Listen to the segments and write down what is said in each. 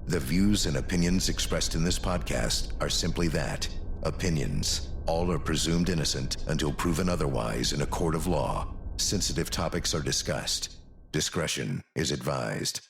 The views and opinions expressed in this podcast are simply that, opinions. All are presumed innocent until proven otherwise in a court of law. Sensitive topics are discussed. Discretion is advised.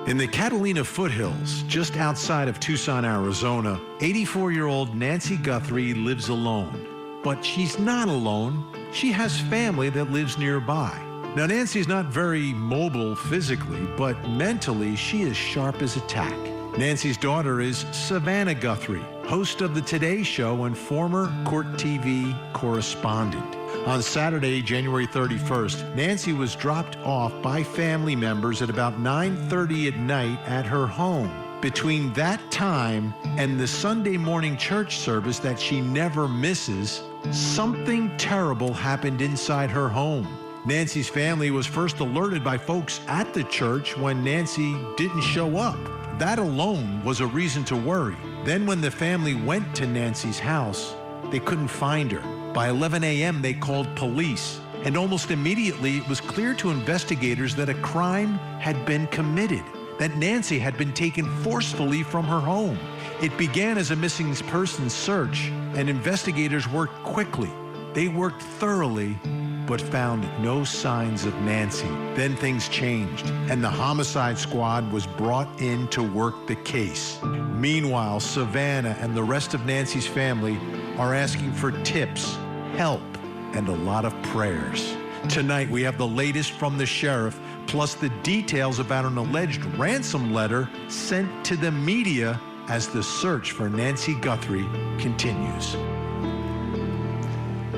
In the Catalina foothills, just outside of Tucson, Arizona, 84-year-old Nancy Guthrie lives alone. But she's not alone. She has family that lives nearby. Now, Nancy's not very mobile physically, but mentally, she is sharp as a tack. Nancy's daughter is Savannah Guthrie, host of the Today Show and former Court TV correspondent. On Saturday, January 31st, Nancy was dropped off by family members at about 9:30 at night at her home. Between that time and the Sunday morning church service that she never misses, something terrible happened inside her home. Nancy's family was first alerted by folks at the church when Nancy didn't show up. That alone was a reason to worry. Then when the family went to Nancy's house, they couldn't find her. By 11 a.m., they called police, and almost immediately it was clear to investigators that a crime had been committed, that Nancy had been taken forcefully from her home. It began as a missing persons search, and investigators worked quickly. They worked thoroughly, but found no signs of Nancy. Then things changed, and the homicide squad was brought in to work the case. Meanwhile, Savannah and the rest of Nancy's family are asking for tips, help, and a lot of prayers. Tonight, we have the latest from the sheriff, plus the details about an alleged ransom letter sent to the media as the search for Nancy Guthrie continues.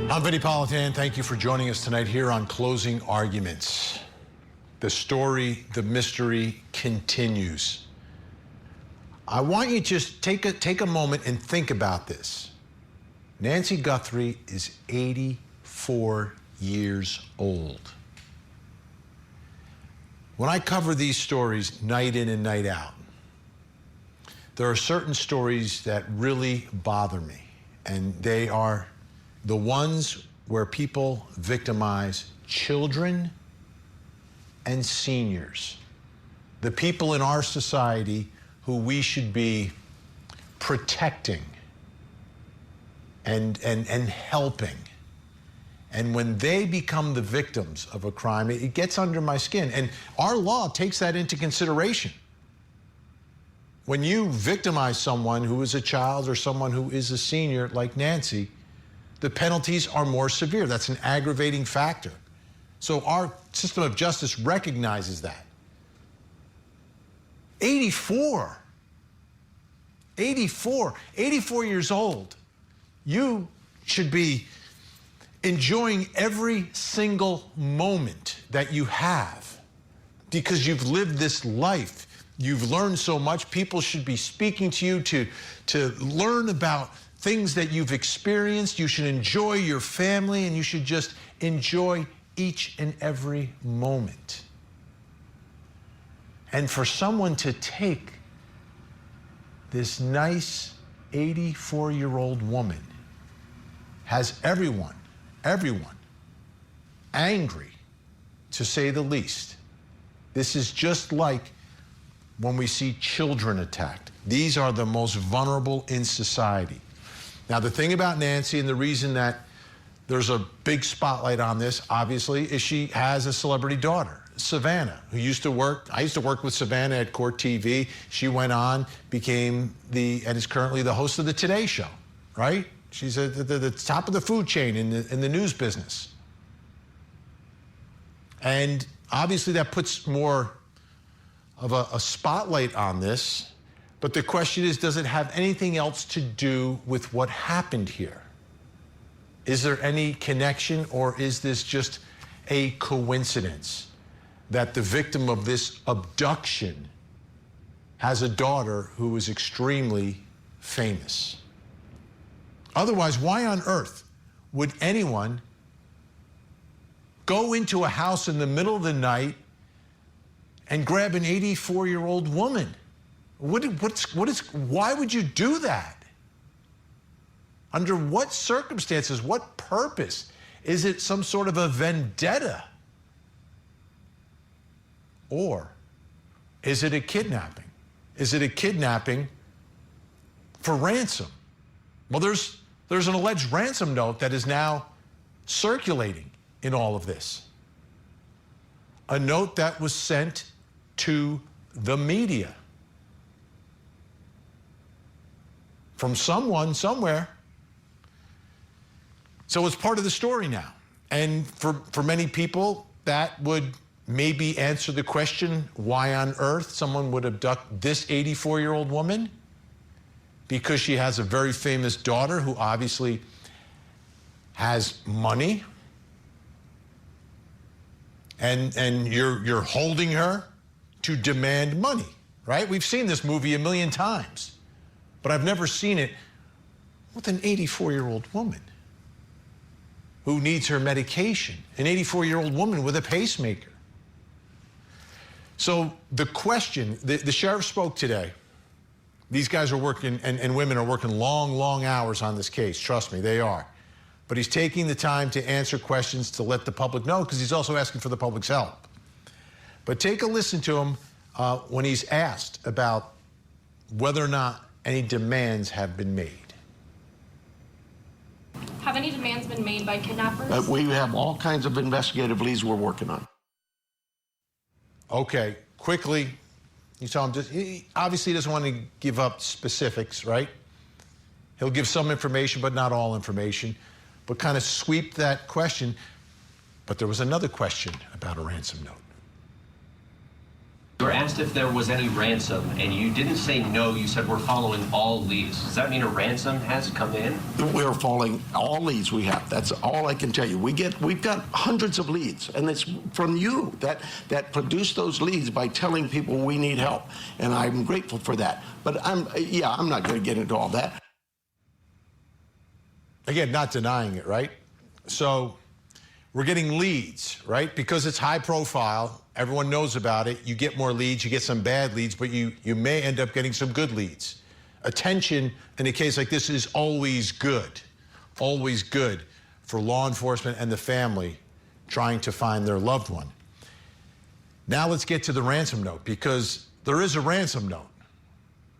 I'm Vinnie Politan. Thank you for joining us tonight here on Closing Arguments. The story, the mystery continues. I want you to just take a moment and think about this. Nancy Guthrie is 84 years old. When I cover these stories night in and night out, there are certain stories that really bother me, and they are the ones where people victimize children and seniors, the people in our society who we should be protecting and helping. And when they become the victims of a crime, it gets under my skin. And our law takes that into consideration. When you victimize someone who is a child or someone who is a senior like Nancy, the penalties are more severe. That's an aggravating factor. So our system of justice recognizes that. 84 years old. You should be enjoying every single moment that you have because you've lived this life. You've learned so much. People should be speaking to you to learn about things that you've experienced. You should enjoy your family, and you should just enjoy each and every moment. And for someone to take this nice 84-year-old woman has everyone angry, to say the least. This is just like when we see children attacked. These are the most vulnerable in society. Now, the thing about Nancy, and the reason that there's a big spotlight on this, obviously, is she has a celebrity daughter, Savannah, who used to work. I used to work with Savannah at Court TV. She went on, became and is currently the host of the Today Show, right? She's at the top of the food chain in the news business. And obviously that puts more of a spotlight on this. But the question is, does it have anything else to do with what happened here? Is there any connection, or is this just a coincidence that the victim of this abduction has a daughter who is extremely famous? Otherwise, why on earth would anyone go into a house in the middle of the night and grab an 84-year-old woman? Why would you do that? Under what circumstances, what purpose? Is it some sort of a vendetta? Or is it a kidnapping? Is it a kidnapping for ransom? Well, there's an alleged ransom note that is now circulating in all of this. A note that was sent to the media from someone somewhere. So it's part of the story now. And for many people, that would maybe answer the question, why on earth someone would abduct this 84-year-old woman? Because she has a very famous daughter who obviously has money. And you're holding her to demand money, right? We've seen this movie a million times, but I've never seen it with an 84-year-old woman who needs her medication, an 84-year-old woman with a pacemaker. So the question, the sheriff spoke today. These guys are working, and women are working long, long hours on this case. Trust me, they are. But he's taking the time to answer questions to let the public know, because he's also asking for the public's help. But take a listen to him when he's asked about whether or not any demands have been made. Have any demands been made by kidnappers? We have all kinds of investigative leads we're working on. Okay, quickly, you tell him, he obviously doesn't want to give up specifics, right? He'll give some information, but not all information, but kind of sweep that question. But there was another question about a ransom note. You were asked if there was any ransom, and you didn't say no. You said we're following all leads. Does that mean a ransom has come in? We're following all leads we have. That's all I can tell you. We've got hundreds of leads, and it's from you that produce those leads by telling people we need help, and I'm grateful for that. But I'm not going to get into all that. Again, not denying it, right? So we're getting leads, right? Because it's high profile, everyone knows about it. You get more leads, you get some bad leads, but you may end up getting some good leads. Attention in a case like this is always good for law enforcement and the family trying to find their loved one. Now let's get to the ransom note, because there is a ransom note.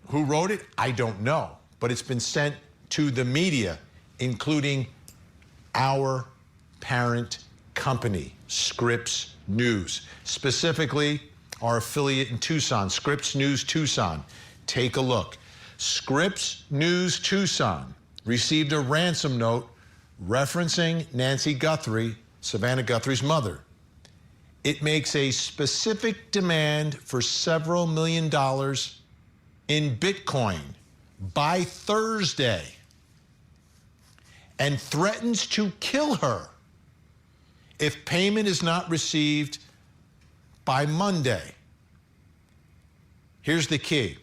Who wrote it? I don't know, but it's been sent to the media, including our parent company, Scripps News, specifically our affiliate in Tucson, Scripps News Tucson. Take a look. Scripps News Tucson received a ransom note referencing Nancy Guthrie, Savannah Guthrie's mother. It makes a specific demand for several $1 million in Bitcoin by Thursday, and threatens to kill her if payment is not received by Monday. Here's the key.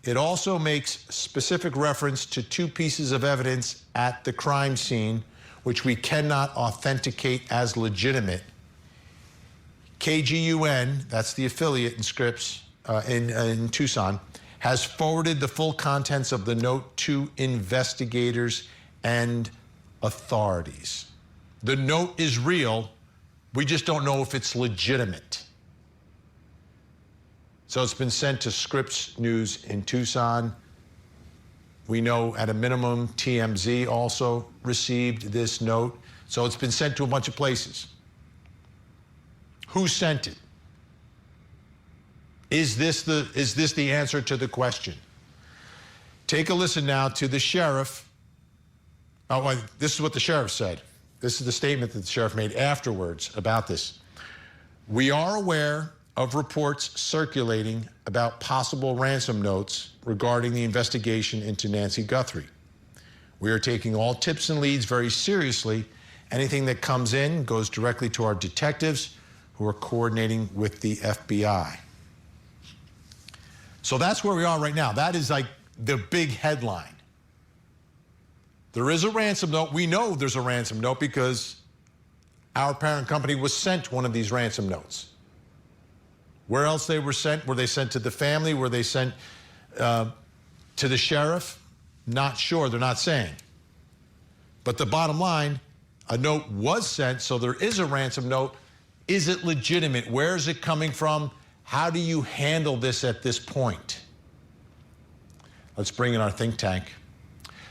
It also makes specific reference to 2 pieces of evidence at the crime scene, which we cannot authenticate as legitimate. KGUN, that's the affiliate in Scripps in Tucson, has forwarded the full contents of the note to investigators and authorities. The note is real. We just don't know if it's legitimate. So it's been sent to Scripps News in Tucson. We know at a minimum TMZ also received this note. So it's been sent to a bunch of places. Who sent it? Is this the answer to the question? Take a listen now to the sheriff. Oh, well, this is what the sheriff said. This is the statement that the sheriff made afterwards about this. We are aware of reports circulating about possible ransom notes regarding the investigation into Nancy Guthrie. We are taking all tips and leads very seriously. Anything that comes in goes directly to our detectives, who are coordinating with the FBI. So that's where we are right now. That is like the big headline. There is a ransom note. We know there's a ransom note because our parent company was sent one of these ransom notes. Where else they were sent? Were they sent to the family? Were they sent to the sheriff? Not sure. They're not saying. But the bottom line, a note was sent, so there is a ransom note. Is it legitimate? Where is it coming from? How do you handle this at this point? Let's bring in our think tank.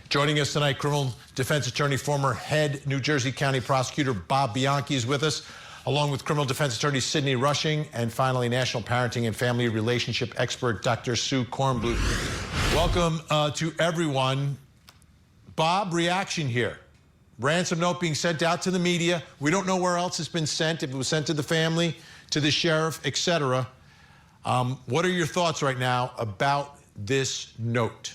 Joining us tonight, criminal defense attorney, former head New Jersey County prosecutor Bob Bianchi is with us, along with criminal defense attorney Sydney Rushing, and finally, national parenting and family relationship expert Dr. Sue Kornbluth. Welcome to everyone. Bob, reaction here. Ransom note being sent out to the media. We don't know where else it's been sent, if it was sent to the family, to the sheriff, etc. What are your thoughts right now about this note?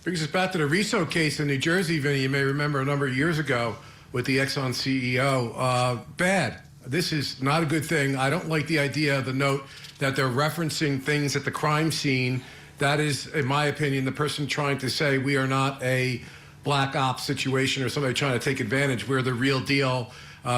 Brings us back to the Riso case in New Jersey, Vinnie. You may remember a number of years ago with the Exxon CEO. Bad. This is not a good thing. I don't like the idea of the note that they're referencing things at the crime scene. That is, in my opinion, the person trying to say we are not a black ops situation or somebody trying to take advantage. We're the real deal.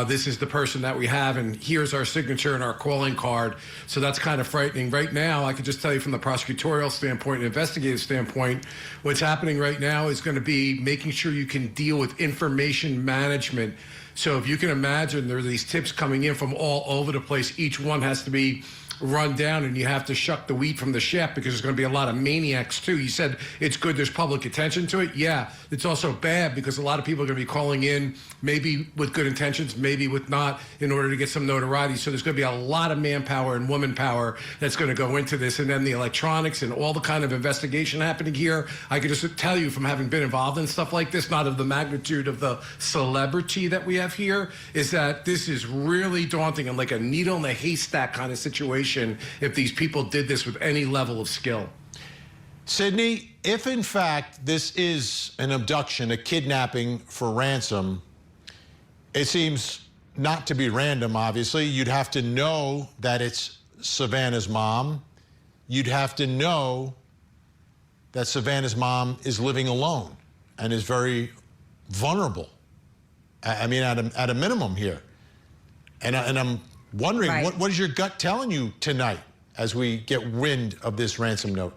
This is the person that we have, and here's our signature and our calling card. So that's kind of frightening. Right now, I can just tell you from the prosecutorial standpoint and investigative standpoint, what's happening right now is going to be making sure you can deal with information management. So if you can imagine, there are these tips coming in from all over the place. Each one has to be run down, and you have to shuck the wheat from the chaff because there's going to be a lot of maniacs too. You said it's good there's public attention to it. Yeah, it's also bad because a lot of people are going to be calling in, maybe with good intentions, maybe with not, in order to get some notoriety. So there's going to be a lot of manpower and woman power that's going to go into this. And then the electronics and all the kind of investigation happening here. I could just tell you from having been involved in stuff like this, not of the magnitude of the celebrity that we have here, is that this is really daunting and like a needle in a haystack kind of situation if these people did this with any level of skill. Sydney, if in fact this is an abduction, a kidnapping for ransom, it seems not to be random, obviously. You'd have to know that it's Savannah's mom. You'd have to know that Savannah's mom is living alone and is very vulnerable. I mean, at a minimum here. And I'm wondering, right. what is your gut telling you tonight as we get wind of this ransom note?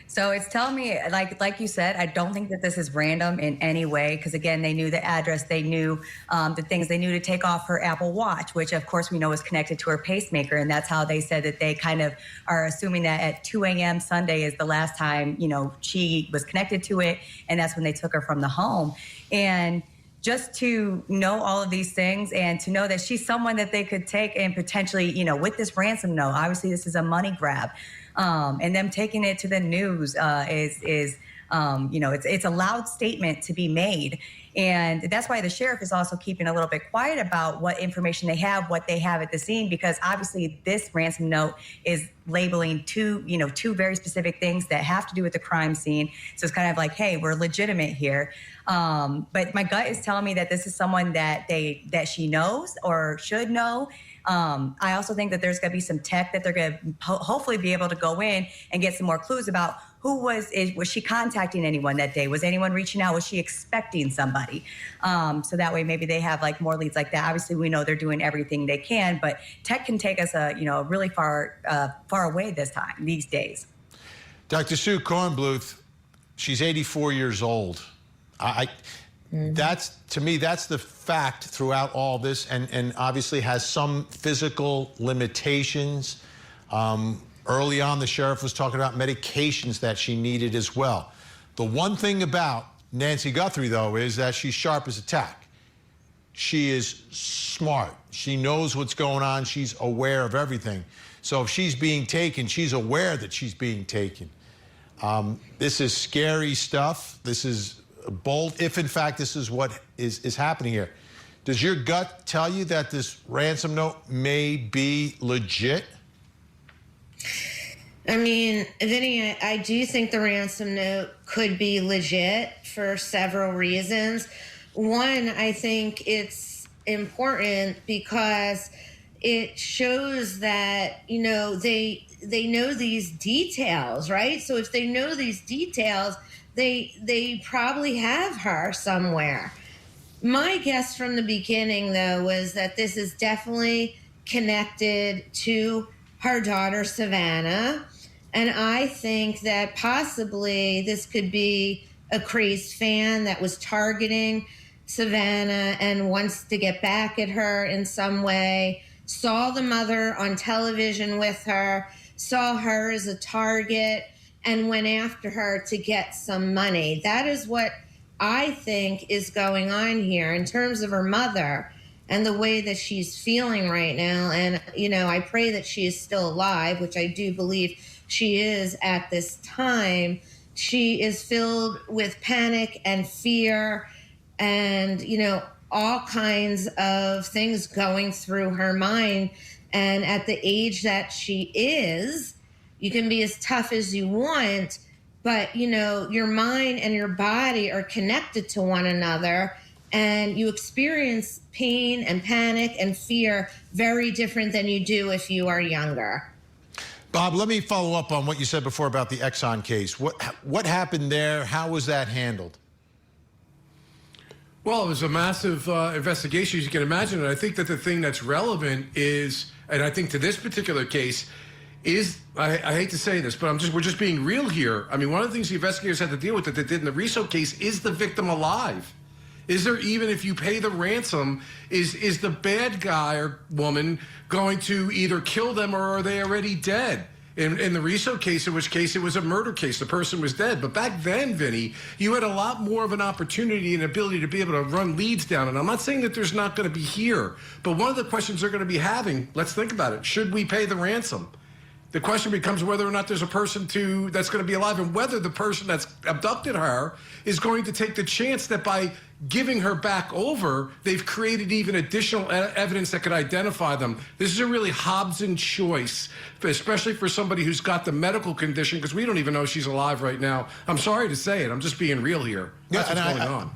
So it's telling me, like you said, I don't think that this is random in any way, because again, they knew the address, they knew the things, they knew to take off her Apple Watch, which of course we know is connected to her pacemaker, and that's how they said that they kind of are assuming that at 2 a.m. Sunday is the last time, she was connected to it, and that's when they took her from the home. And just to know all of these things and to know that she's someone that they could take and potentially, with this ransom note, obviously this is a money grab, and them taking it to the news it's a loud statement to be made. And that's why the sheriff is also keeping a little bit quiet about what information they have, what they have at the scene, because obviously this ransom note is labeling two very specific things that have to do with the crime scene. So it's kind of like, hey, we're legitimate here. But my gut is telling me that this is someone that she knows or should know. I also think that there's going to be some tech that they're going to hopefully be able to go in and get some more clues about who was she contacting anyone that day? Was anyone reaching out? Was she expecting somebody? So that way maybe they have like more leads like that. Obviously we know they're doing everything they can, but tech can take us really far away these days. Dr. Sue Kornbluth, she's 84 years old. That's, to me, that's the fact throughout all this, and obviously has some physical limitations. Early on, the sheriff was talking about medications that she needed as well. The one thing about Nancy Guthrie, though, is that she's sharp as a tack. She is smart. She knows what's going on. She's aware of everything. So if she's being taken, she's aware that she's being taken. This is scary stuff. This is bold, if in fact this is what is happening here. Does your gut tell you that this ransom note may be legit? I mean, Vinnie, I do think the ransom note could be legit for several reasons. One, I think it's important because it shows that, they know these details, right? So if they know these details, they probably have her somewhere. My guess from the beginning, though, was that this is definitely connected to her daughter, Savannah. And I think that possibly this could be a crazed fan that was targeting Savannah and wants to get back at her in some way. saw the mother on television with her, saw her as a target, and went after her to get some money. That is what I think is going on here in terms of her mother and the way that she's feeling right now. And, you know, I pray that she is still alive, which I do believe she is at this time. She is filled with panic and fear and, you know, all kinds of things going through her mind. And at the age that she is, you can be as tough as you want, but, you know, your mind and your body are connected to one another, and you experience pain and panic and fear very different than you do if you are younger. Bob, let me follow up on what you said before about the Exxon case. What happened there? How was that handled? Well, it was a massive investigation, as you can imagine. And I think that the thing that's relevant is, and I think to this particular case, is, I hate to say this, but we're just being real here. I mean, one of the things the investigators had to deal with that they did in the Riso case is the victim alive? Is there, even if you pay the ransom, is the bad guy or woman going to either kill them or are they already dead? In the Riso case, in which case it was a murder case, the person was dead. But back then, Vinny, you had a lot more of an opportunity and ability to be able to run leads down. And I'm not saying that there's not going to be here, but one of the questions they're going to be having, let's think about it, should we pay the ransom? The question becomes whether or not there's a person that's going to be alive, and whether the person that's abducted her is going to take the chance that by giving her back over, they've created even additional evidence that could identify them. This is a really Hobson choice, especially for somebody who's got the medical condition, because we don't even know if she's alive right now. I'm sorry to say it. I'm just being real here. That's what's going on.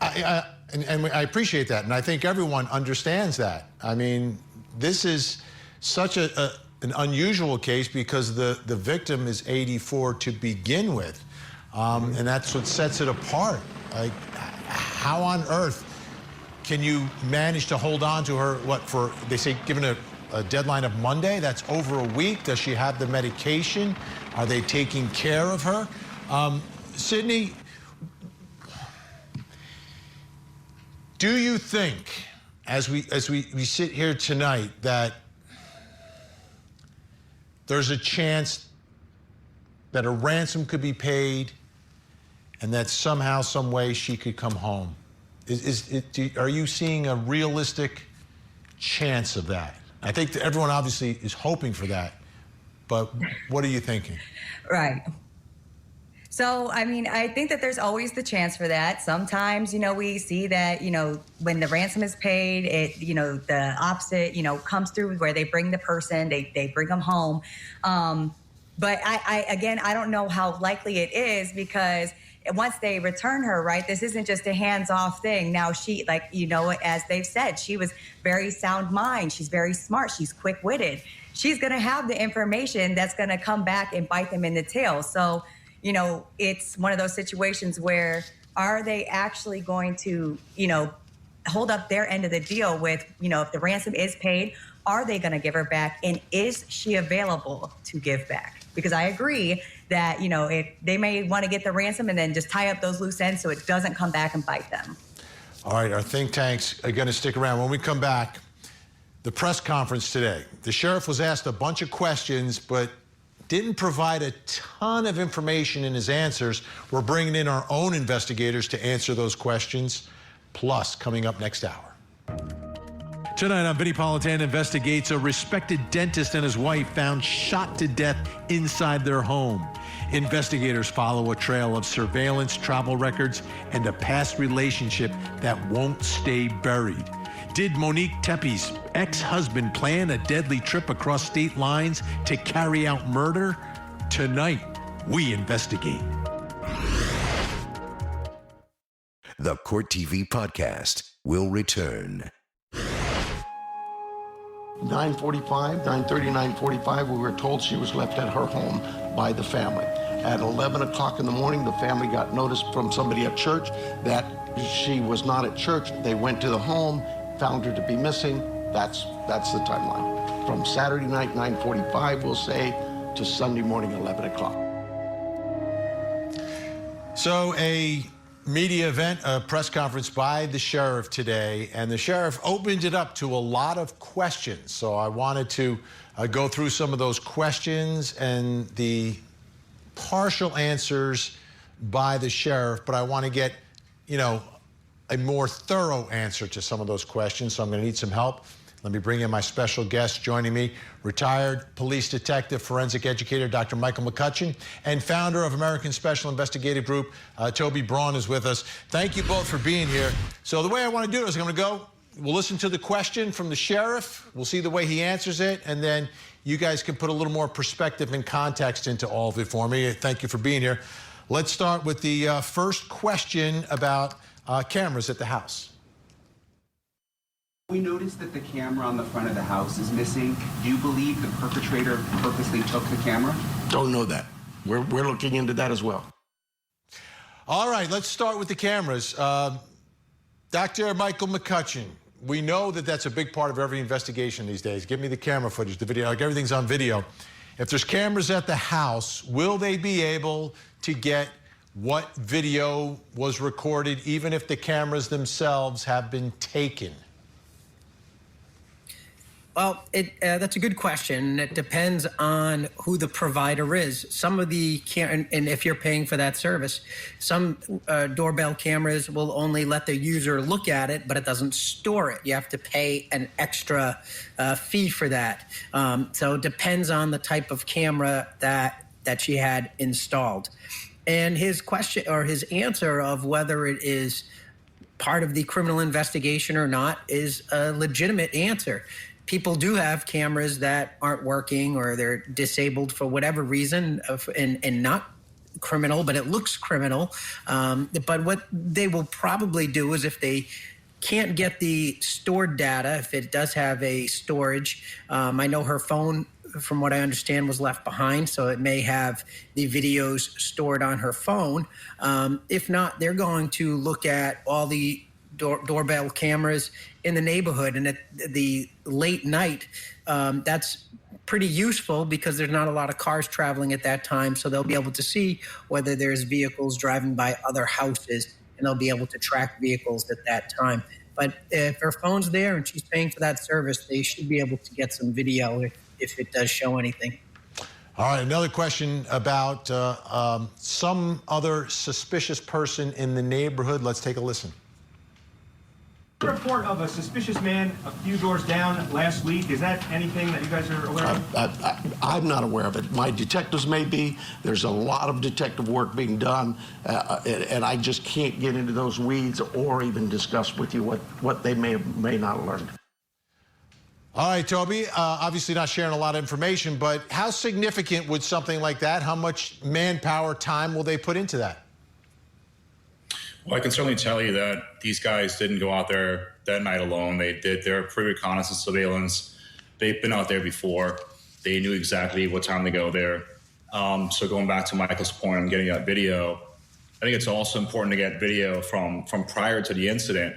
And I appreciate that, and I think everyone understands that. I mean, this is such an unusual case because the victim is 84 to begin with, and that's what sets it apart. Like, how on earth can you manage to hold on to her, they say given a deadline of Monday? That's over a week. Does she have the medication? Are they taking care of her? Sydney, do you think, as we sit here tonight, that there's a chance that a ransom could be paid and that somehow, some way, she could come home? Are you seeing a realistic chance of that? I think that everyone obviously is hoping for that, but what are you thinking? Right. So, I mean, I think that there's always the chance for that. Sometimes, you know, we see that, you know, when the ransom is paid, it, you know, the opposite, you know, comes through where they bring the person, they bring them home. But I don't know how likely it is, because once they return her, right, this isn't just a hands-off thing. Now she, like, you know, as they've said, she was very sound mind. She's very smart. She's quick-witted. She's going to have the information that's going to come back and bite them in the tail. So, you know, it's one of those situations where, are they actually going to, you know, hold up their end of the deal with, you know, if the ransom is paid, are they going to give her back? And is she available to give back? Because I agree that, you know, if they may want to get the ransom and then just tie up those loose ends so it doesn't come back and bite them. All right, our think tanks are going to stick around. When we come back, the press conference today. The sheriff was asked a bunch of questions, but didn't provide a ton of information in his answers. We're bringing in our own investigators to answer those questions. Plus, coming up next hour. Tonight on Vinnie Politan investigates a respected dentist and his wife found shot to death inside their home. Investigators follow a trail of surveillance, travel records, and a past relationship that won't stay buried. Did Monique Tepe's ex-husband plan a deadly trip across state lines to carry out murder? Tonight, we investigate. The Court TV podcast will return. 9:45, 9:30, 9:45, we were told she was left at her home by the family. At 11 o'clock in the morning, the family got notice from somebody at church that she was not at church. They went to the home, found her to be missing. That's the timeline. From Saturday night, 9:45, we'll say, to Sunday morning, 11 o'clock. So a media event, a press conference by the sheriff today, and the sheriff opened it up to a lot of questions. So I wanted to go through some of those questions and the partial answers by the sheriff, but I want to get, a more thorough answer to some of those questions, so I'm going to need some help. Let me bring in my special guest joining me, retired police detective, forensic educator, Dr. Michael McCutcheon, and founder of American Special Investigative Group, Toby Braun is with us. Thank you both for being here. So the way I want to do it is we'll listen to the question from the sheriff, we'll see the way he answers it, and then you guys can put a little more perspective and context into all of it for me. Thank you for being here. Let's start with the first question about cameras at the house. We noticed that the camera on the front of the house is missing. Do you believe the perpetrator purposely took the camera? Don't know that. We're looking into that as well. All right, let's start with the cameras. Dr. Michael McCutcheon, we know that that's a big part of every investigation these days. Give me the camera footage, the video, like everything's on video. If there's cameras at the house, will they be able to get what video was recorded, even if the cameras themselves have been taken? Well, that's a good question. It depends on who the provider is. Some of the and if you're paying for that service, some doorbell cameras will only let the user look at it, but it doesn't store it. You have to pay an extra fee for that. So it depends on the type of camera that she had installed. And his question or his answer of whether it is part of the criminal investigation or not is a legitimate answer. People do have cameras that aren't working or they're disabled for whatever reason and not criminal, but it looks criminal. But what they will probably do is if they can't get the stored data, if it does have a storage, I know her phone, from what I understand, was left behind, so it may have the videos stored on her phone. If not, they're going to look at all the doorbell cameras in the neighborhood, and at the late night, that's pretty useful because there's not a lot of cars traveling at that time, so they'll be able to see whether there's vehicles driving by other houses, and they'll be able to track vehicles at that time. But if her phone's there and she's paying for that service, they should be able to get some video if it does show anything. All right, another question about some other suspicious person in the neighborhood. Let's take a listen. A report of a suspicious man a few doors down last week. Is that anything that you guys are aware of? I'm not aware of it. My detectives may be. There's a lot of detective work being done, and I just can't get into those weeds or even discuss with you what they may not have learned. All right, Toby, obviously not sharing a lot of information, but how significant would something like that, how much manpower, time will they put into that? Well, I can certainly tell you that these guys didn't go out there that night alone. They did their pre-reconnaissance surveillance. They've been out there before. They knew exactly what time to go there. So going back to Michael's point on getting that video, I think it's also important to get video from prior to the incident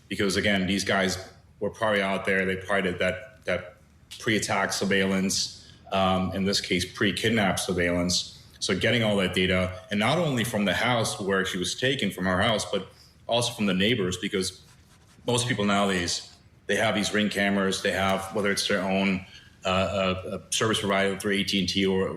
because, again, these guys were probably out there. They probably did that pre-attack surveillance, in this case, pre-kidnap surveillance. So getting all that data, and not only from the house where she was taken from her house, but also from the neighbors, because most people nowadays, they have these Ring cameras. They have, whether it's their own service provider through AT&T or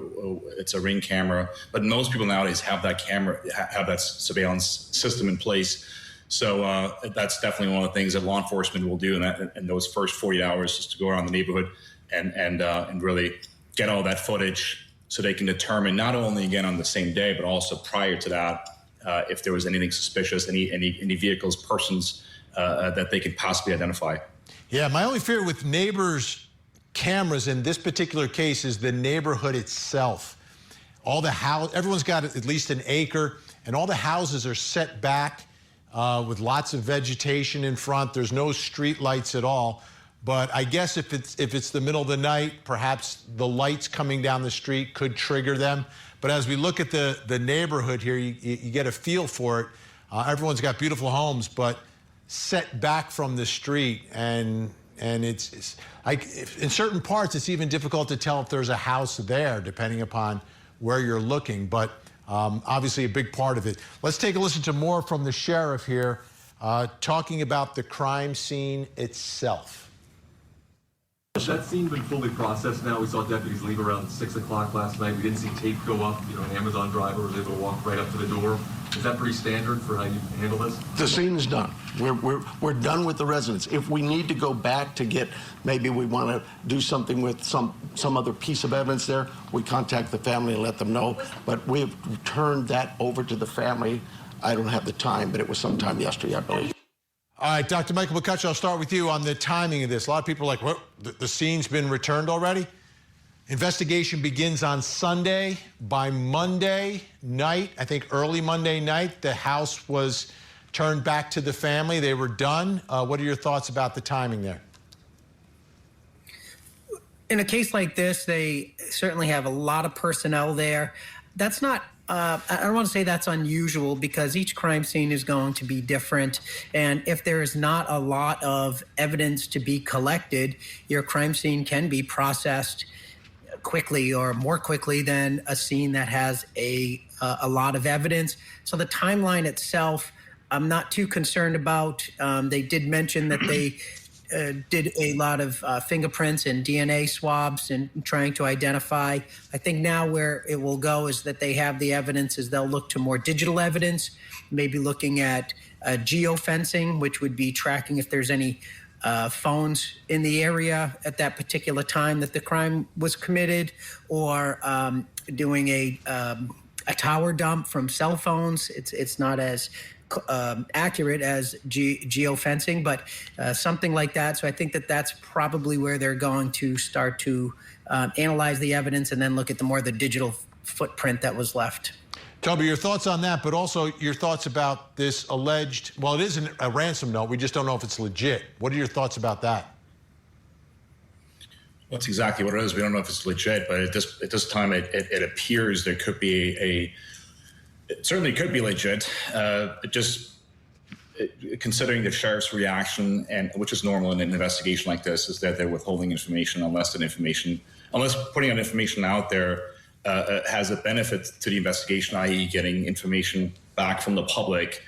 it's a Ring camera, but most people nowadays have that camera, have that surveillance system in place. So that's definitely one of the things that law enforcement will do in those first 48 hours, is to go around the neighborhood and really get all that footage, so they can determine not only, again, on the same day, but also prior to that, if there was anything suspicious, any vehicles, persons that they could possibly identify. Yeah, my only fear with neighbors' cameras in this particular case is the neighborhood itself. Everyone's got at least an acre, and all the houses are set back with lots of vegetation in front. There's no street lights at all. But I guess if it's the middle of the night, perhaps the lights coming down the street could trigger them. But as we look at the neighborhood here, you get a feel for it. Everyone's got beautiful homes, but set back from the street, and it's like in certain parts, it's even difficult to tell if there's a house there, depending upon where you're looking. But Obviously a big part of it. Let's take a listen to more from the sheriff here, talking about the crime scene itself. Has that scene been fully processed now? We saw deputies leave around 6 o'clock last night. We didn't see tape go up. You know, an Amazon driver was able to walk right up to the door. Is that pretty standard for how you handle this? The scene is done. We're done with the residents. If we need to go back to get, maybe we want to do something with some other piece of evidence there, we contact the family and let them know. But we've turned that over to the family. I don't have the time, but it was sometime yesterday, I believe. All right, Dr. Michael McCutcheon, I'll start with you on the timing of this. A lot of people are like, what, the scene's been returned already? Investigation begins on Sunday. By Monday night, I think early Monday night, the house was turned back to the family. They were done. What are your thoughts about the timing there? In a case like this, they certainly have a lot of personnel there. That's not I don't want to say that's unusual because each crime scene is going to be different. And if there is not a lot of evidence to be collected, your crime scene can be processed quickly or more quickly than a scene that has a lot of evidence. So the timeline itself, I'm not too concerned about. They did mention that they did a lot of fingerprints and DNA swabs and trying to identify. I think now where it will go is that they have the evidence is they'll look to more digital evidence, maybe looking at geofencing, which would be tracking if there's any phones in the area at that particular time that the crime was committed, or doing a tower dump from cell phones. It's not as accurate as geofencing, but something like that. So I think that that's probably where they're going to start to analyze the evidence and then look at the digital footprint that was left. Toby, your thoughts on that, but also your thoughts about this alleged, well, it isn't a ransom note. We just don't know if it's legit. What are your thoughts about that? That's exactly what it is. We don't know if it's legit, but at this time, it appears there could be it certainly could be legit. Considering the sheriff's reaction, and which is normal in an investigation like this, is that they're withholding information unless putting out information out there has a benefit to the investigation, i.e. getting information back from the public.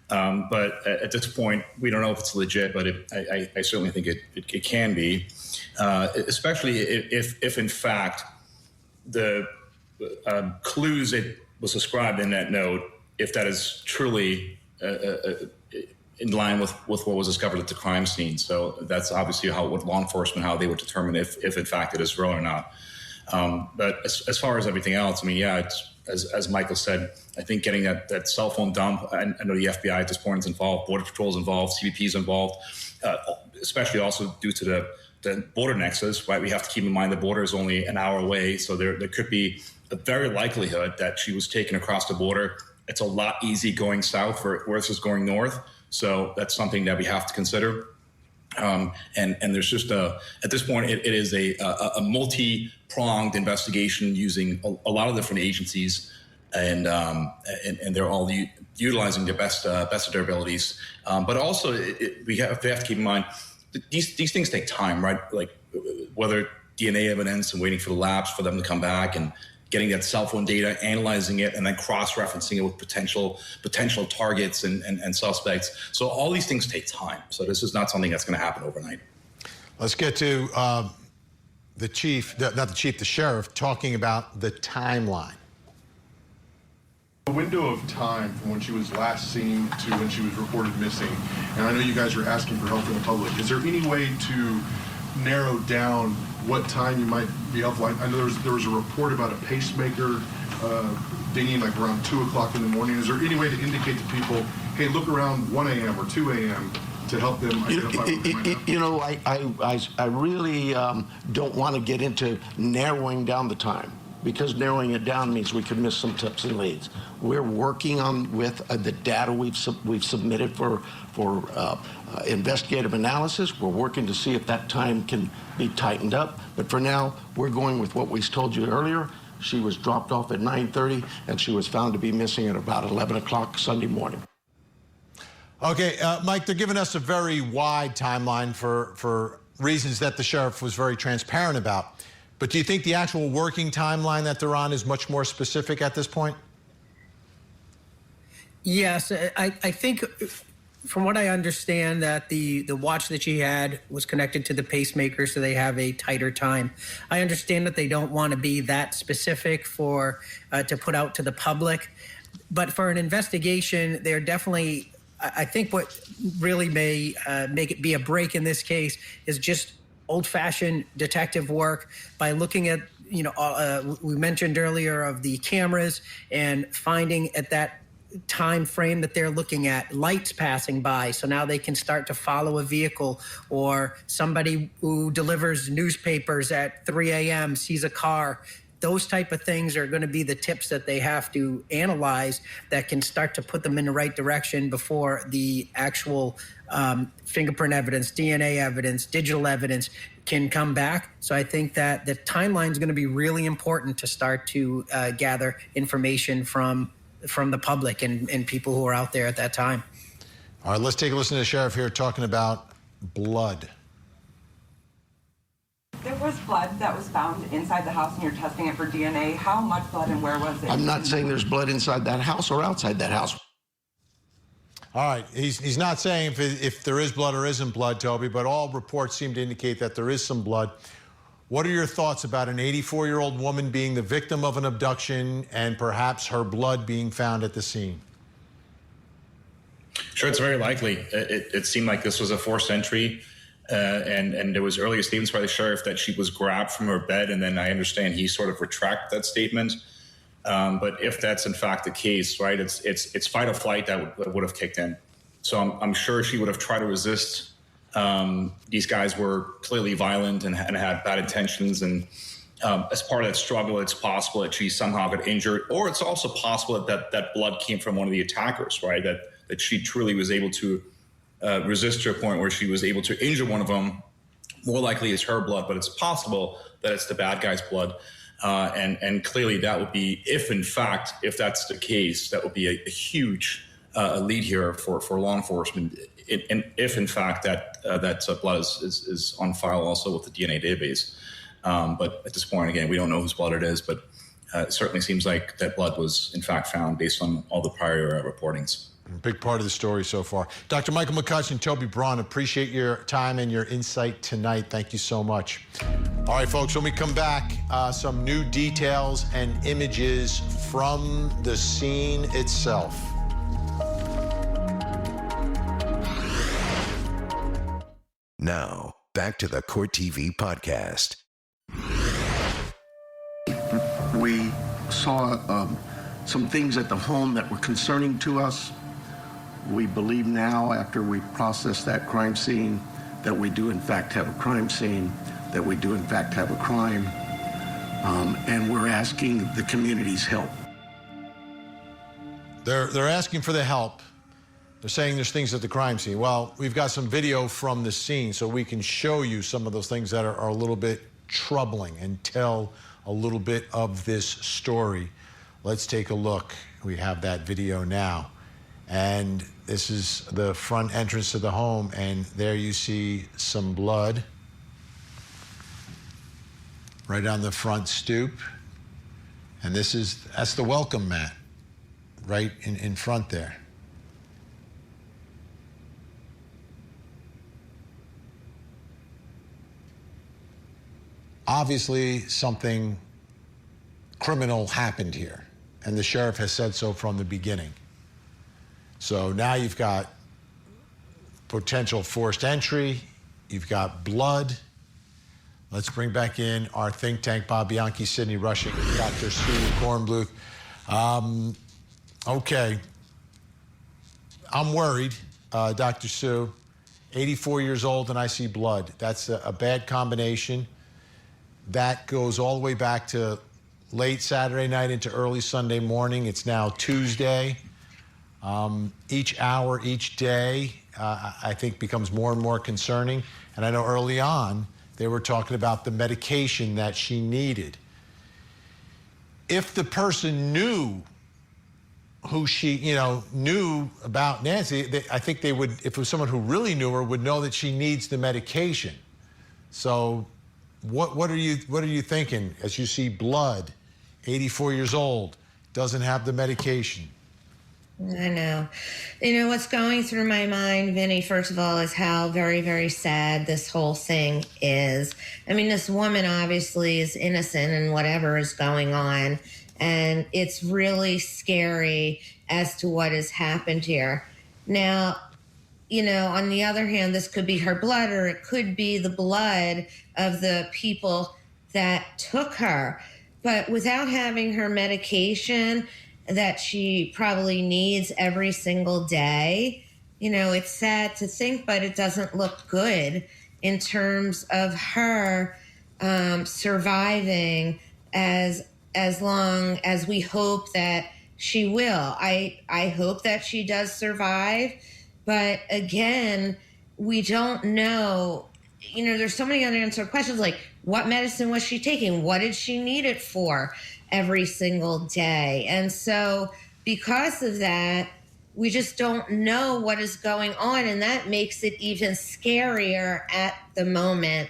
But at this point, we don't know if it's legit, but I certainly think it can be, especially if in fact the clues it was described in that note, if that is truly in line with what was discovered at the crime scene. So that's obviously what law enforcement, how they would determine if in fact it is real or not. But as far as everything else, I mean, yeah, it's, as Michael said, I think getting that cell phone dump, I know the FBI at this point is involved, Border Patrol is involved, CBP is involved, especially also due to the border nexus, right? We have to keep in mind the border is only an hour away, so there could be a very likelihood that she was taken across the border. It's a lot easy going south versus going north. So that's something that we have to consider. And there's just at this point, it is a multi-pronged investigation using a lot of different agencies, and they're all utilizing their best of their abilities. But also we have to keep in mind these things take time, right? Like whether DNA evidence and waiting for the labs for them to come back and getting that cell phone data, analyzing it, and then cross-referencing it with potential targets and suspects. So all these things take time. So this is not something that's going to happen overnight. Let's get to the sheriff, talking about the timeline. A window of time from when she was last seen to when she was reported missing, and I know you guys are asking for help from the public. Is there any way to narrow down what time you might be helpful? I know there was a report about a pacemaker dinging like around 2 o'clock in the morning. Is there any way to indicate to people, hey, look around 1 a.m. or 2 a.m. to help them identify what they might have? You know, I really don't want to get into narrowing down the time, because narrowing it down means we could miss some tips and leads. We're working on with the data we've submitted for investigative analysis. We're working to see if that time can be tightened up. But for now, we're going with what we told you earlier. She was dropped off at 9:30, and she was found to be missing at about 11 o'clock Sunday morning. Okay, Mike, they're giving us a very wide timeline for reasons that the sheriff was very transparent about. But do you think the actual working timeline that they're on is much more specific at this point? Yes, I think from what I understand that the watch that she had was connected to the pacemaker, so they have a tighter time. I understand that they don't want to be that specific for to put out to the public, but for an investigation, they're definitely, I think what really may make it be a break in this case is just old-fashioned detective work by looking at, we mentioned earlier of the cameras and finding at that time frame that they're looking at lights passing by, so now they can start to follow a vehicle, or somebody who delivers newspapers at 3 a.m. sees a car. Those type of things are going to be the tips that they have to analyze that can start to put them in the right direction before the actual fingerprint evidence, DNA evidence, digital evidence can come back. So I think that the timeline is going to be really important to start to gather information from the public and people who are out there at that time. All right, let's take a listen to the sheriff here talking about blood. There was blood that was found inside the house and you're testing it for DNA. How much blood and where was it? I'm not saying there's blood inside that house or outside that house. All right, he's not saying if there is blood or isn't blood, Toby, but all reports seem to indicate that there is some blood. What are your thoughts about an 84-year-old woman being the victim of an abduction and perhaps her blood being found at the scene? Sure, it's very likely. It seemed like this was a forced entry, and there was earlier statements by the sheriff that she was grabbed from her bed, and then I understand he sort of retracted that statement. But if that's in fact the case, right, it's fight or flight that would have kicked in. So I'm sure she would have tried to resist. These guys were clearly violent and had bad intentions, and as part of that struggle, it's possible that she somehow got injured, or it's also possible that blood came from one of the attackers, right? That she truly was able to resist to a point where she was able to injure one of them. More likely it's her blood, but it's possible that it's the bad guy's blood. And clearly that would be, if that's the case, that would be a huge lead here for law enforcement. And if in fact that blood is on file also with the DNA database. But at this point, again, we don't know whose blood it is, but it certainly seems like that blood was in fact found based on all the prior reportings. Big part of the story so far. Dr. Michael McCutcheon, Toby Braun, appreciate your time and your insight tonight. Thank you so much. All right, folks, when we come back, some new details and images from the scene itself. Now, back to the Court TV podcast. We saw some things at the home that were concerning to us. We believe now, after we process that crime scene, that we do in fact have a crime scene, that we do in fact have a crime, and we're asking the community's help. They're asking for the help. They're saying there's things at the crime scene. Well, we've got some video from the scene, so we can show you some of those things that are a little bit troubling and tell a little bit of this story. Let's take a look. We have that video now. And this is the front entrance to the home, and there you see some blood right on the front stoop. And that's the welcome mat right in front there. Obviously, something criminal happened here, and the sheriff has said so from the beginning. So now you've got potential forced entry, you've got blood. Let's bring back in our think tank, Bob Bianchi, Sydney Rushing, Dr. Sue Kornbluth. Okay, I'm worried, Dr. Sue, 84 years old and I see blood. That's a bad combination. That goes all the way back to late Saturday night into early Sunday morning. It's now Tuesday. Each hour, each day, I think becomes more and more concerning. And I know early on, they were talking about the medication that she needed. If the person knew who she, knew about Nancy, I think they would, if it was someone who really knew her, would know that she needs the medication. So what are you thinking as you see blood, 84 years old, doesn't have the medication? I know. You know, what's going through my mind, Vinnie, first of all, is how very, very sad this whole thing is. I mean, this woman obviously is innocent in whatever is going on, and it's really scary as to what has happened here. Now, you know, on the other hand, this could be her blood, or it could be the blood of the people that took her. But without having her medication that she probably needs every single day, you know, it's sad to think, but it doesn't look good in terms of her surviving as long as we hope that she will. I hope that she does survive, but again, we don't know. You know, there's so many unanswered questions, like what medicine was she taking? What did she need it for every single day? And so because of that, we just don't know what is going on, and that makes it even scarier at the moment.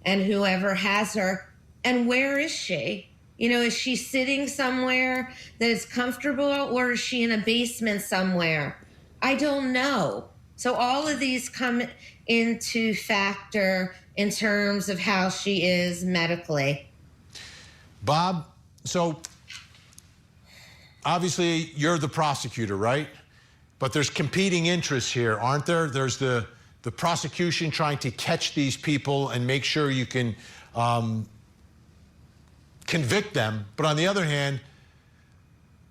And whoever has her, and where is she? You know, is she sitting somewhere that is comfortable, or is she in a basement somewhere? I don't know. So all of these come into factor in terms of how she is medically. Bob, so obviously you're the prosecutor, right? But there's competing interests here, aren't there? There's the prosecution trying to catch these people and make sure you can convict them. But on the other hand,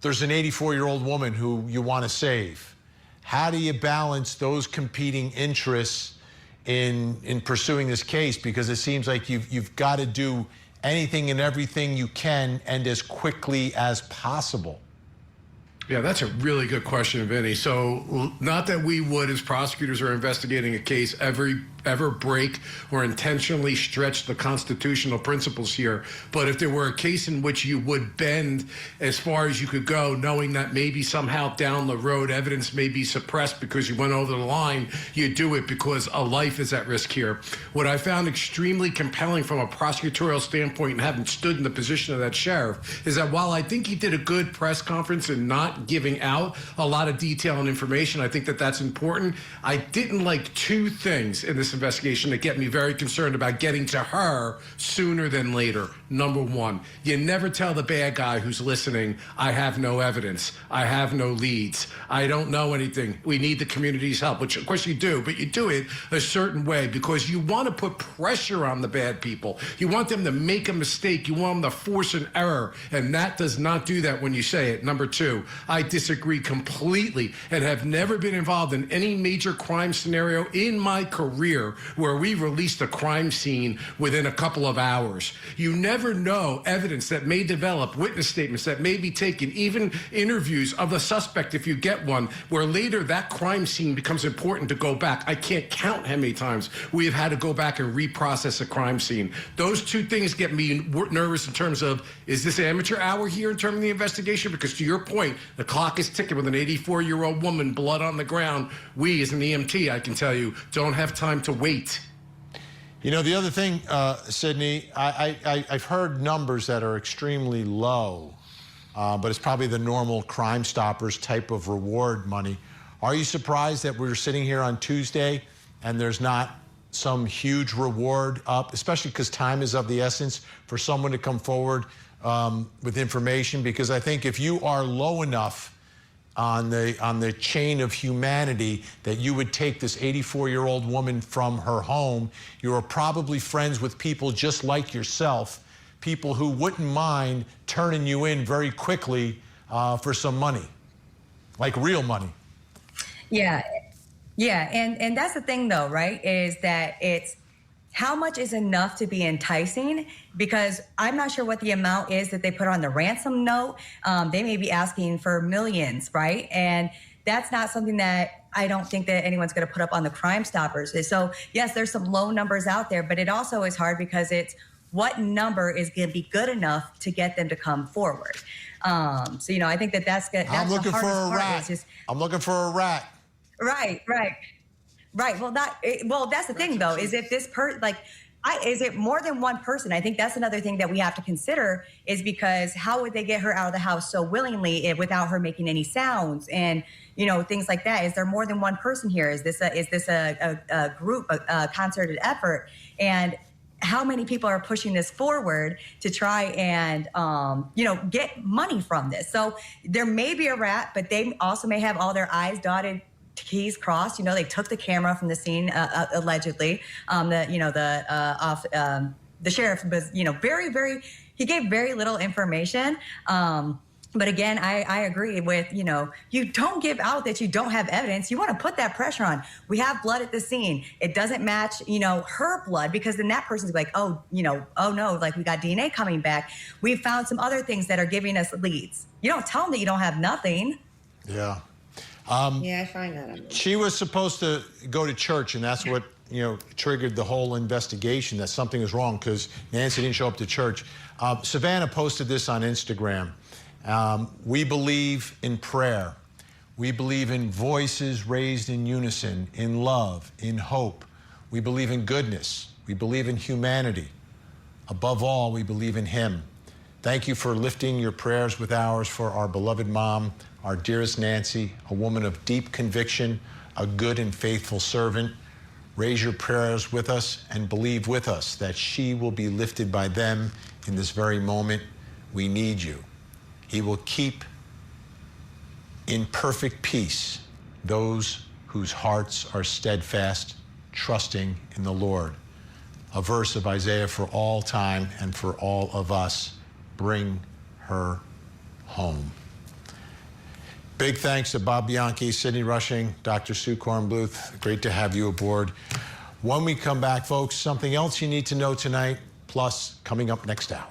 there's an 84-year-old woman who you want to save. How do you balance those competing interests in pursuing this case? Because it seems like you've got to do anything and everything you can, and as quickly as possible. Yeah, that's a really good question, Vinny. So not that we would, as prosecutors are investigating a case, ever break or intentionally stretch the constitutional principles here. But if there were a case in which you would bend as far as you could go, knowing that maybe somehow down the road evidence may be suppressed because you went over the line, you do it because a life is at risk here. What I found extremely compelling from a prosecutorial standpoint, and having stood in the position of that sheriff, is that while I think he did a good press conference and not giving out a lot of detail and information, I think that that's important. I didn't like two things in this investigation that get me very concerned about getting to her sooner than later. Number one, you never tell the bad guy who's listening, I have no evidence, I have no leads, I don't know anything, we need the community's help, which of course you do, but you do it a certain way because you want to put pressure on the bad people. You want them to make a mistake, you want them to force an error, and that does not do that when you say it. Number two, I disagree completely and have never been involved in any major crime scenario in my career where we released a crime scene within a couple of hours. You never know evidence that may develop, witness statements that may be taken, even interviews of the suspect if you get one, where later that crime scene becomes important to go back. I can't count how many times we have had to go back and reprocess a crime scene. Those two things get me nervous in terms of, is this amateur hour here in terms of the investigation? Because to your point, the clock is ticking with an 84-year-old woman, blood on the ground. We, as an EMT, I can tell you, don't have time to wait. You know, the other thing, Sydney, I've heard numbers that are extremely low, but it's probably the normal Crime Stoppers type of reward money. Are you surprised that we're sitting here on Tuesday and there's not some huge reward up, especially because time is of the essence for someone to come forward with information? Because I think if you are low enough on the chain of humanity that you would take this 84-year-old woman from her home, you are probably friends with people just like yourself, people who wouldn't mind turning you in very quickly for some money, like real money. Yeah, and that's the thing though, right, is that it's how much is enough to be enticing? Because I'm not sure what the amount is that they put on the ransom note. They may be asking for millions, right? And that's not something that I don't think that anyone's going to put up on the Crime Stoppers. So yes, there's some low numbers out there, but it also is hard because it's what number is going to be good enough to get them to come forward. So, you know, I think that's good. I'm looking for a rat. I'm looking for a rat. Right. Well, that's the thing, though, is if this Is it more than one person? I think that's another thing that we have to consider, is because how would they get her out of the house so willingly without her making any sounds and, things like that? Is there more than one person here? Is this a group, a concerted effort? And how many people are pushing this forward to try and, get money from this? So there may be a rat, but they also may have all their I's dotted, T's crossed. They took the camera from the scene, allegedly. The sheriff was, he gave very little information. But again, I agree with, you don't give out that you don't have evidence. You want to put that pressure on. We have blood at the scene. It doesn't match, her blood, because then that person's like, oh no, like we got DNA coming back. We found some other things that are giving us leads. You don't tell them that you don't have nothing. Yeah. I find that. She was supposed to go to church, and that's what, triggered the whole investigation, that something was wrong because Nancy didn't show up to church. Savannah posted this on Instagram. We believe in prayer. We believe in voices raised in unison, in love, in hope. We believe in goodness. We believe in humanity. Above all, we believe in Him. Thank you for lifting your prayers with ours for our beloved mom, our dearest Nancy, a woman of deep conviction, a good and faithful servant. Raise your prayers with us and believe with us that she will be lifted by them in this very moment. We need you. He will keep in perfect peace those whose hearts are steadfast, trusting in the Lord. A verse of Isaiah for all time and for all of us. Bring her home. Big thanks to Bob Bianchi, Sidney Rushing, Dr. Sue Kornbluth. Great to have you aboard. When we come back, folks, something else you need to know tonight, plus coming up next hour.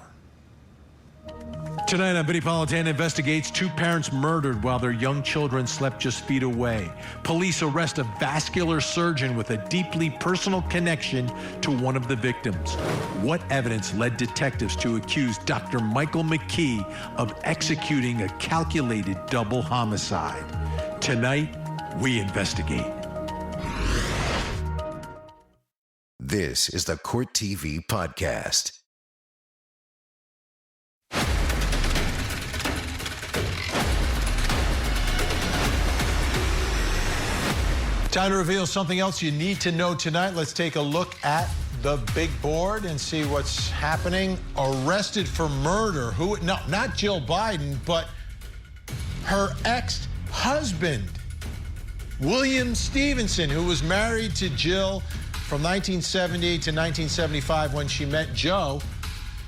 Tonight on Vinnie Politan investigates 2 parents murdered while their young children slept just feet away. Police arrest a vascular surgeon with a deeply personal connection to one of the victims. What evidence led detectives to accuse Dr. Michael McKee of executing a calculated double homicide? Tonight, we investigate. This is the Court TV Podcast. Time to reveal something else you need to know tonight. Let's take a look at the big board and see what's happening. Arrested for murder. Who? No, not Jill Biden, but her ex-husband, William Stevenson, who was married to Jill from 1970 to 1975 when she met Joe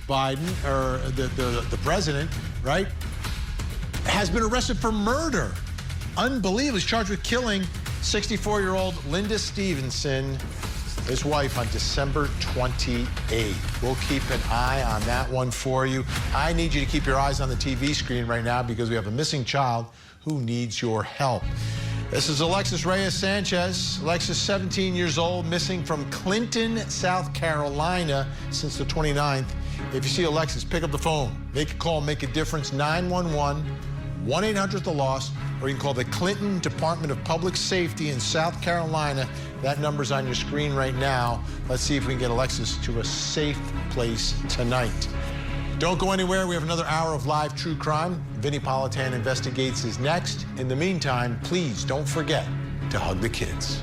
Biden, or the president, right? Has been arrested for murder. Unbelievable. He's charged with killing 64-year-old Linda Stevenson, his wife, on December 28th. We'll keep an eye on that one for you. I need you to keep your eyes on the TV screen right now because we have a missing child who needs your help. This is Alexis Reyes Sanchez. Alexis, 17 years old, missing from Clinton, South Carolina since the 29th. If you see Alexis, pick up the phone. Make a call, make a difference. 911, 1-800-THE-LOST, or you can call the Clinton Department of Public Safety in South Carolina. That number's on your screen right now. Let's see if we can get Alexis to a safe place tonight. Don't go anywhere. We have another hour of live true crime. Vinnie Politan Investigates is next. In the meantime, please don't forget to hug the kids.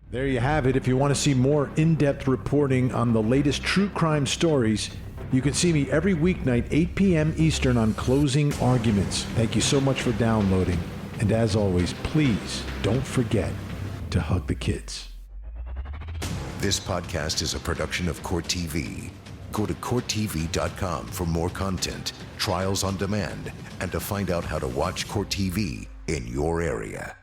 There you have it. If you want to see more in-depth reporting on the latest true crime stories, you can see me every weeknight, 8 p.m. Eastern on Closing Arguments. Thank you so much for downloading. And as always, please don't forget to hug the kids. This podcast is a production of Court TV. Go to CourtTV.com for more content, trials on demand, and to find out how to watch Court TV in your area.